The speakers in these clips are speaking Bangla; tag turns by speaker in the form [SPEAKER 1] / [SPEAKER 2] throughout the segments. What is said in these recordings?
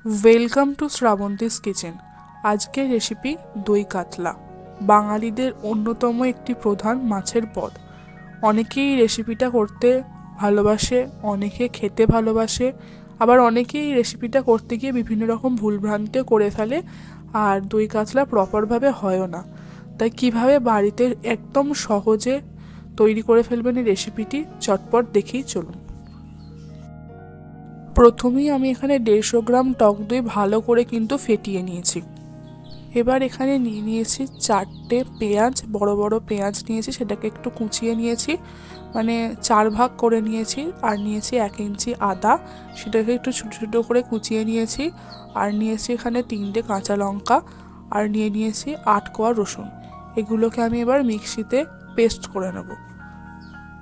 [SPEAKER 1] Welcome to Shrabanti's kitchen. আজকের রেসিপি দই কাতলা, বাঙালিদের অন্যতম একটি প্রধান মাছের পদ। অনেকেই রেসিপিটা করতে ভালোবাসে, অনেকে খেতে ভালোবাসে, আবার অনেকেই রেসিপিটা করতে গিয়ে বিভিন্ন রকম ভুলভ্রান্তিও করে ফেলে, আর দই কাতলা প্রপারভাবে হয়ও না। তাই কিভাবে বাড়িতে একদম সহজে তৈরি করে ফেলবেন এই রেসিপিটি, চটপট দেখেই চলুন। প্রথমেই আমি এখানে 150 গ্রাম টক দই ভালো করে কিন্তু ফেটিয়ে নিয়েছি। এবার এখানে নিয়ে নিয়েছি 4টে পেঁয়াজ, বড় বড় পেঁয়াজ নিয়েছি, সেটাকে একটু কুচিয়ে নিয়েছি, মানে 4 ভাগ করে নিয়েছি। আর নিয়েছি 1 ইঞ্চি আদা, সেটাকে একটু ছোটো ছোটো করে কুচিয়ে নিয়েছি। আর নিয়েছি এখানে 3টে কাঁচা লঙ্কা, আর নিয়ে নিয়েছি 8 কোয়া রসুন। এগুলোকে আমি এবার মিক্সিতে পেস্ট করে নেব।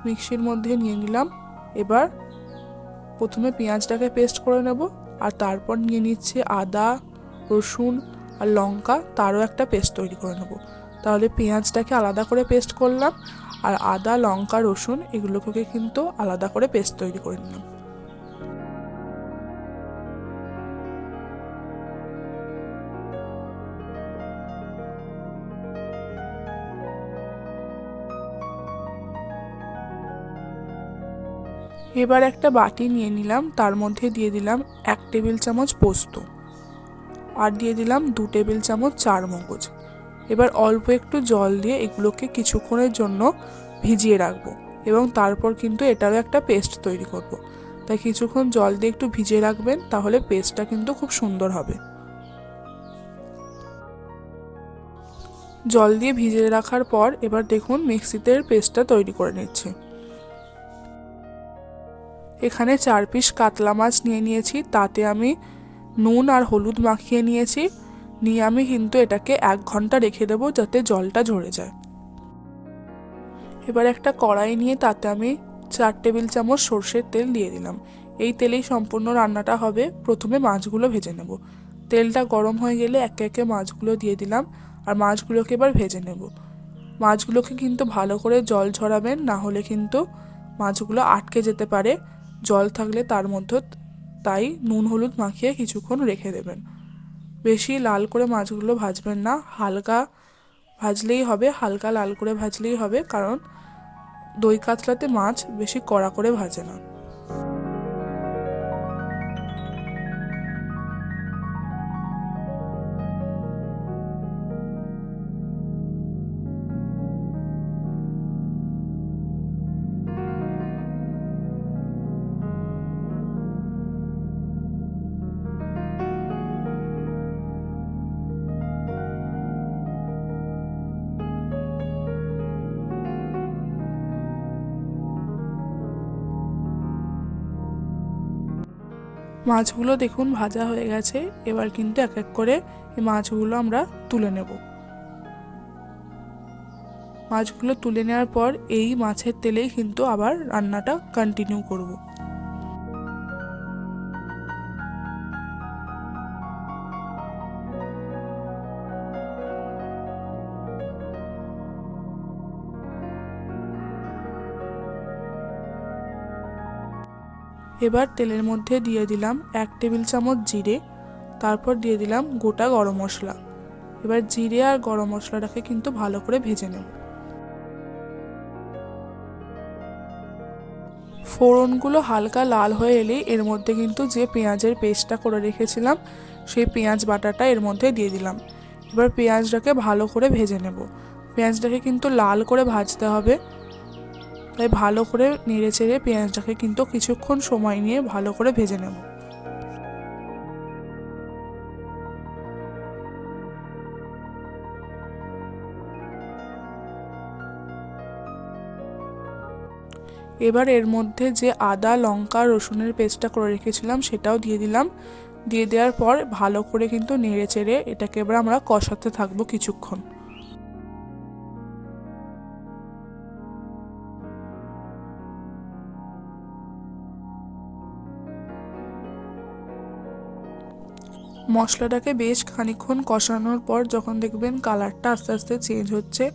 [SPEAKER 1] মিক্সির মধ্যে নিয়ে নিলাম। এবার প্রথমে পেঁয়াজটাকে পেস্ট করে নেব, আর তারপর নিয়ে নিচ্ছে আদা, রসুন আর লঙ্কা, তারও একটা পেস্ট তৈরি করে নেব। তাহলে পেঁয়াজটাকে আলাদা করে পেস্ট করলাম, আর আদা, লঙ্কা, রসুন এগুলোকে কিন্তু আলাদা করে পেস্ট তৈরি করে নিলাম। এবার একটা বাটি নিয়ে নিলাম, তার মধ্যে দিয়ে দিলাম 1 টেবিল চামচ পোস্ত, আর দিয়ে দিলাম 2 টেবিল চামচ চারমগজ। এবার অল্প একটু জল দিয়ে এগুলোকে কিছুক্ষণের জন্য ভিজিয়ে রাখবো, এবং তারপর কিন্তু এটারও একটা পেস্ট তৈরি করব। তাই কিছুক্ষণ জল দিয়ে একটু ভিজিয়ে রাখবেন, তাহলে পেস্টটা কিন্তু খুব সুন্দর হবে। জল দিয়ে ভিজিয়ে রাখার পর এবার দেখুন মিক্সিতে পেস্টটা তৈরি করে নিচ্ছি। এখানে 4 পিস কাতলা মাছ নিয়ে নিয়েছি, তাতে আমি নুন আর হলুদ মাখিয়ে নিয়েছি। নিয়ে আমি কিন্তু এটাকে 1 ঘন্টা রেখে দেবো, যাতে জলটা ঝরে যায়। এবার একটা কড়াই নিয়ে তাতে আমি 4 টেবিল চামচ সর্ষের তেল দিয়ে দিলাম। এই তেলেই সম্পূর্ণ রান্নাটা হবে। প্রথমে মাছগুলো ভেজে নেব। তেলটা গরম হয়ে গেলে একে একে মাছগুলো দিয়ে দিলাম, আর মাছগুলোকে এবার ভেজে নেব। মাছগুলোকে কিন্তু ভালো করে জল ঝরাবেন, না হলে কিন্তু মাছগুলো আটকে যেতে পারে জল থাকলে তার মধ্যে। তাই নুন হলুদ মাখিয়ে কিছুক্ষণ রেখে দেবেন। বেশি লাল করে মাছগুলো ভাজবেন না, হালকা ভাজলেই হবে, হালকা লাল করে ভাজলেই হবে, কারণ দই কাতলাতে মাছ বেশি কড়া করে ভাজে না। মাছগুলো দেখুন ভাজা হয়ে গেছে। এবার কিন্তু এক এক করে এই মাছগুলো আমরা তুলে নেব। মাছগুলো তুলে নেওয়ার পর এই মাছের তেলেই কিন্তু আবার রান্নাটা কন্টিনিউ করব। এবার তেলের মধ্যে দিয়ে দিলাম 1 টেবিল চামচ জিরে, তারপর দিয়ে দিলাম গোটা গরম মশলা। এবার জিরে আর গরম মশলাটাকে কিন্তু ভালো করে ভেজে নেব। ফোড়নগুলো হালকা লাল হয়ে এলেই এর মধ্যে কিন্তু যে পেঁয়াজের পেস্টটা করে রেখেছিলাম, সেই পেঁয়াজ বাটাটা এর মধ্যে দিয়ে দিলাম। এবার পেঁয়াজটাকে ভালো করে ভেজে নেব। পেঁয়াজটাকে কিন্তু লাল করে ভাজতে হবে, তাই ভালো করে নেড়ে চেড়ে পেঁয়াজটাকে কিন্তু কিছুক্ষণ সময় নিয়ে ভালো করে ভেজে নেব। এবার এর মধ্যে যে আদা, লঙ্কা, রসুনের পেস্টটা করে রেখেছিলাম সেটাও দিয়ে দিলাম। দিয়ে দেওয়ার পর ভালো করে কিন্তু নেড়ে চেড়ে এটাকে এবার আমরা কষাতে থাকবো কিছুক্ষণ। মশলাটাকে বেশ খানিকক্ষণ কষানোর পর যখন দেখবেন কালারটা আস্তে আস্তে চেঞ্জ হচ্ছে,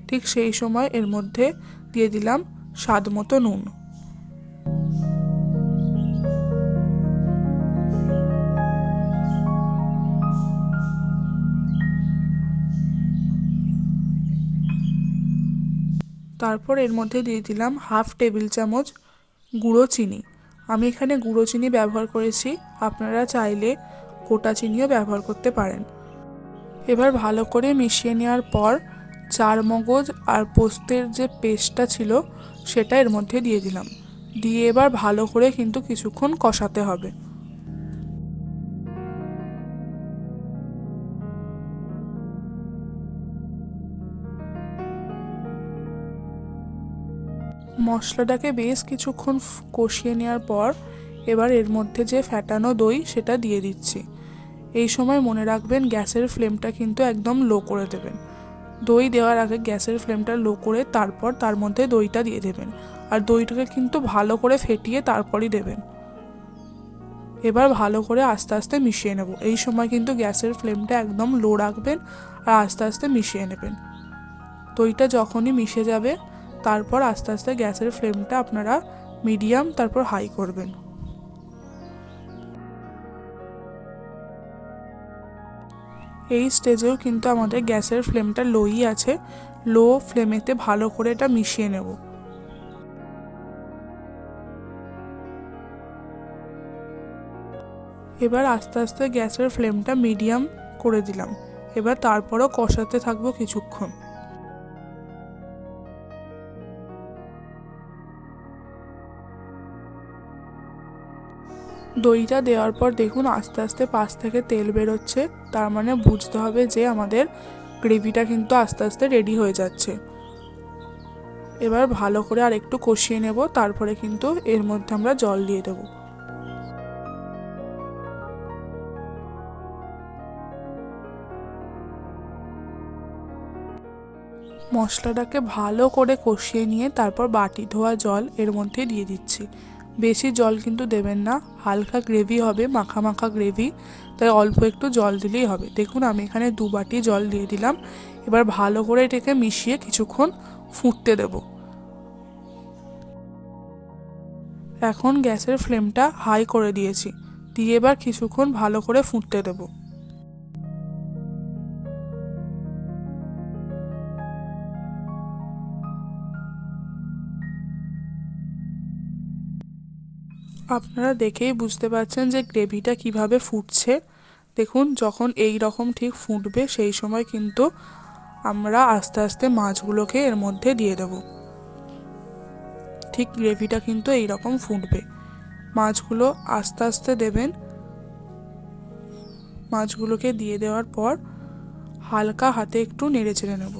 [SPEAKER 1] ঠিক সেই সময় এর মধ্যে দিয়ে দিলাম স্বাদ মতো নুন। তারপর এর মধ্যে দিয়ে দিলাম 1/2 টেবিল চামচ গুঁড়ো চিনি। আমি এখানে গুঁড়ো চিনি ব্যবহার করেছি, আপনারা চাইলে গোটা চিনিও ব্যবহার করতে পারেন। এবার ভালো করে মিশিয়ে নেওয়ার পর চারমগজ আর পোস্তের যে পেস্টটা ছিল সেটা এর মধ্যে দিয়ে দিলাম। দিয়ে এবার ভালো করে কিন্তু কিছুক্ষণ কষাতে হবে। মশলাটাকে বেশ কিছুক্ষণ কষিয়ে নেওয়ার পর এবার এর মধ্যে যে ফ্যাটানো দই সেটা দিয়ে দিচ্ছি। এই সময় মনে রাখবেন গ্যাসের ফ্লেমটা কিন্তু একদম লো করে দেবেন। দই দেওয়ার আগে গ্যাসের ফ্লেমটা লো করে তারপর তার মধ্যে দইটা দিয়ে দেবেন, আর দইটাকে কিন্তু ভালো করে ফেটিয়ে তারপরই দেবেন। এবার ভালো করে আস্তে আস্তে মিশিয়ে নেব। এই সময় কিন্তু গ্যাসের ফ্লেমটা একদম লো রাখবেন আর আস্তে আস্তে মিশিয়ে নেবেন। দইটা যখনই মিশে যাবে তারপর আস্তে আস্তে গ্যাসের ফ্লেমটা আপনারা মিডিয়াম তারপর হাই করবেন। এই স্টেজেও কিন্তু আমাদের গ্যাসের ফ্লেমটা লোই আছে, লো ফ্লেমেতে ভালো করে এটা মিশিয়ে নেব। এবার আস্তে আস্তে গ্যাসের ফ্লেমটা মিডিয়াম করে দিলাম। এবার তারপরও কষাতে থাকবো কিছুক্ষণ। দইটা দেওয়ার পর দেখুন আস্তে আস্তে পাশ থেকে তেল বেরোচ্ছে, তার মানে বুঝতে হবে যে আমাদের গ্রেভিটা কিন্তু আস্তে আস্তে রেডি হয়ে যাচ্ছে। এবার ভালো করে আর একটু কষিয়ে নেব, তারপরে কিন্তু এর মধ্যে আমরা জল দিয়ে দেব। মশলাটাকে ভালো করে কষিয়ে নিয়ে তারপর বাটি ধোয়া জল এর মধ্যে দিয়ে দিচ্ছি। বেশি জল কিন্তু দেবেন না, হালকা গ্রেভি হবে, মাখা মাখা গ্রেভি, তাই অল্প একটু জল দিলেই হবে। দেখুন আমি এখানে 2 বাটি জল দিয়ে দিলাম। এবার ভালো করে এটাকে মিশিয়ে কিছুক্ষণ ফুটতে দেব। এখন গ্যাসের ফ্লেমটা হাই করে দিয়েছি, দিয়ে এবার কিছুক্ষণ ভালো করে ফুটতে দেব। আপনারা দেখেই বুঝতে পারছেন যে গ্রেভিটা কিভাবে ফুটছে। দেখুন যখন এই রকম ঠিক ফুটবে সেই সময় কিন্তু আমরা আস্তে আস্তে মাছগুলোকে এর মধ্যে দিয়ে দেব। ঠিক গ্রেভিটা কিন্তু এই রকম ফুটবে, মাছগুলো আস্তে আস্তে দেবেন। মাছগুলোকে দিয়ে দেওয়ার পর হালকা হাতে একটু নেড়ে চেড়ে নেব।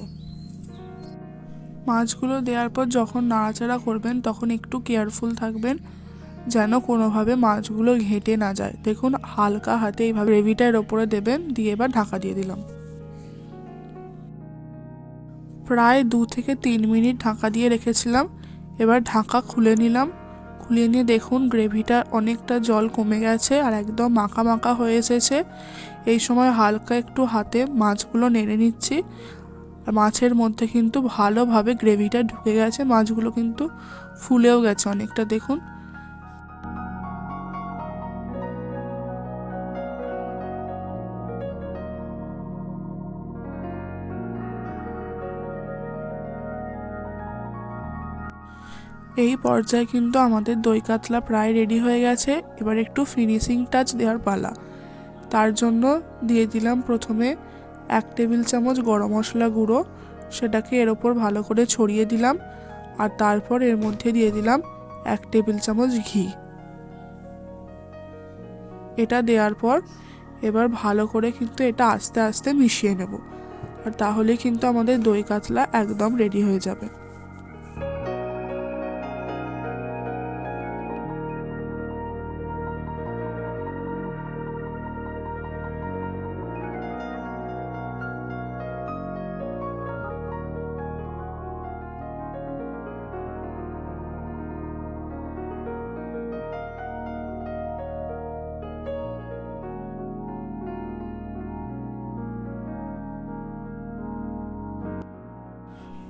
[SPEAKER 1] মাছগুলো দেওয়ার পর যখন নাড়াচাড়া করবেন তখন একটু কেয়ারফুল থাকবেন যেন কোনোভাবে মাছগুলো ঘেঁটে না যায়। দেখুন হালকা হাতে এইভাবে গ্রেভিটা এর ওপরে দেবেন, দিয়ে এবার ঢাকা দিয়ে দিলাম। প্রায় 2 থেকে 3 মিনিট ঢাকা দিয়ে রেখেছিলাম। এবার ঢাকা খুলে নিলাম। খুলে নিয়ে দেখুন গ্রেভিটা অনেকটা জল কমে গেছে আর একদম মাখা মাখা হয়ে এসেছে। এই সময় হালকা একটু হাতে মাছগুলো নেড়ে নিচ্ছি। আর মাছের মধ্যে কিন্তু ভালোভাবে গ্রেভিটা ঢুকে গেছে, মাছগুলো কিন্তু ফুলেও গেছে অনেকটা। দেখুন এই পর্যায়ে কিন্তু আমাদের দই কাতলা প্রায় রেডি হয়ে গেছে। এবার একটু ফিনিশিং টাচ দেওয়ার পালা। তার জন্য দিয়ে দিলাম প্রথমে 1 টেবিল চামচ গরম মশলা গুঁড়ো, সেটাকে এর ওপর ভালো করে ছড়িয়ে দিলাম। আর তারপর এর মধ্যে দিয়ে দিলাম 1 টেবিল চামচ ঘি। এটা দেওয়ার পর এবার ভালো করে কিন্তু এটা আস্তে আস্তে মিশিয়ে নেব, আর তাহলে কিন্তু আমাদের দই কাতলা একদম রেডি হয়ে যাবে।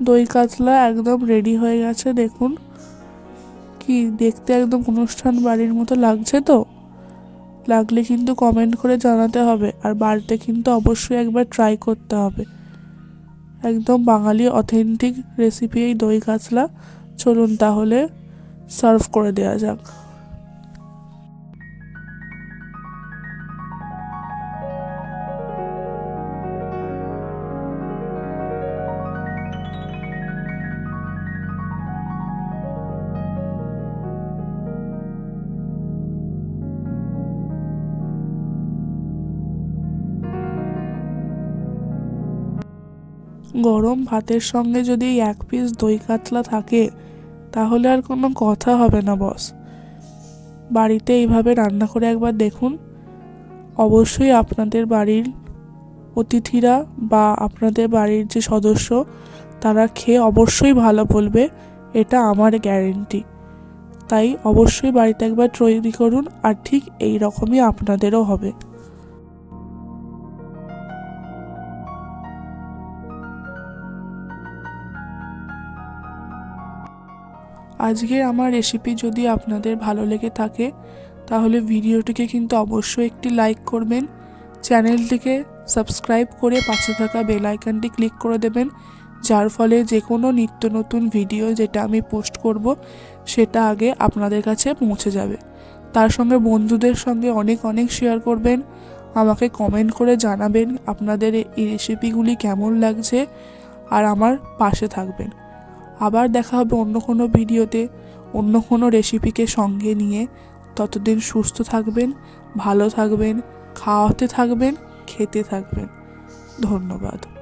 [SPEAKER 1] দই কাতলা একদম রেডি হয়ে গেছে। দেখুন কি দেখতে একদম অনুষ্ঠান বাড়ির মতো লাগছে তো। লাগলে কিন্তু কমেন্ট করে জানাতে হবে, আর বাড়িতে কিন্তু অবশ্যই একবার ট্রাই করতে হবে। একদম বাঙালি অথেন্টিক রেসিপি এই দই কাতলা। চলুন তাহলে সার্ভ করে দেওয়া যাক। গরম ভাতের সঙ্গে যদি এক পিস দই কাতলা থাকে তাহলে আর কোনো কথা হবে না বস। বাড়িতে এইভাবে রান্না করে একবার দেখুন, অবশ্যই আপনাদের বাড়ির অতিথিরা বা আপনাদের বাড়ির যে সদস্য তারা খেয়ে অবশ্যই ভালো বলবে, এটা আমার গ্যারেন্টি। তাই অবশ্যই বাড়িতে একবার তৈরি করুন, আর ঠিক এই রকমই আপনাদেরও হবে। আজকের আমার রেসিপি যদি আপনাদের ভালো লেগে থাকে তাহলে ভিডিওটিকে কিন্তু অবশ্যই একটি লাইক করবেন, চ্যানেলটিকে সাবস্ক্রাইব করে পাশে থাকা বেল আইকনটি ক্লিক করে দেবেন, যার ফলে যে কোনো নিত্য নতুন ভিডিও যেটা আমি পোস্ট করব সেটা আগে আপনাদের কাছে পৌঁছে যাবে। তার সঙ্গে বন্ধুদের সঙ্গে অনেক অনেক শেয়ার করবেন, আমাকে কমেন্ট করে জানাবেন আপনাদের এই রেসিপিগুলি কেমন লাগছে, আর আমার পাশে থাকবেন। আবার দেখা হবে অন্য কোনো ভিডিওতে অন্য কোনো রেসিপিকে সঙ্গে নিয়ে। ততদিন সুস্থ থাকবেন, ভালো থাকবেন, খাওয়াতে থাকবেন, খেতে থাকবেন। ধন্যবাদ।